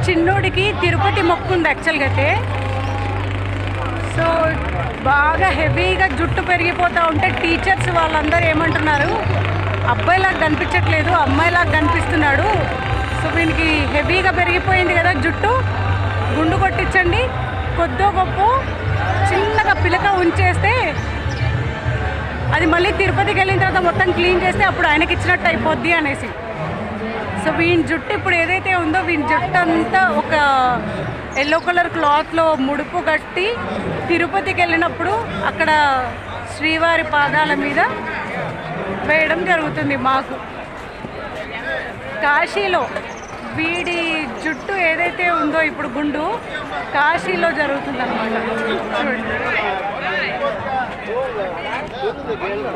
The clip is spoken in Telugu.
చిన్నోడికి తిరుపతి మొక్కు ఉంది యాక్చువల్గా అయితే. సో బాగా హెవీగా జుట్టు పెరిగిపోతూ ఉంటే టీచర్స్ వాళ్ళందరూ ఏమంటున్నారు, అబ్బాయిలాగా కనిపించట్లేదు, అమ్మాయిలాగా కనిపిస్తున్నాడు. సో వీనికి హెవీగా పెరిగిపోయింది కదా జుట్టు, గుండు కొట్టించండి, కొద్దో గొప్ప చిన్నగా పిలక ఉంచేస్తే అది మళ్ళీ తిరుపతికి వెళ్ళిన తర్వాత మొత్తం క్లీన్ చేస్తే అప్పుడు ఆయనకి ఇచ్చినట్టు అయిపోద్ది అనేసి. సో వీని జుట్టు ఇప్పుడు ఏదైతే ఉందో వీని జుట్టు అంతా ఒక ఎల్లో కలర్ క్లాత్లో ముడుపు కట్టి తిరుపతికి వెళ్ళినప్పుడు అక్కడ శ్రీవారి పాదాల మీద వేయడం జరుగుతుంది. మాకు కాశీలో వీడి జుట్టు ఏదైతే ఉందో ఇప్పుడు గుండు కాశీలో జరుగుతుంది అన్నమాట. చూడండి.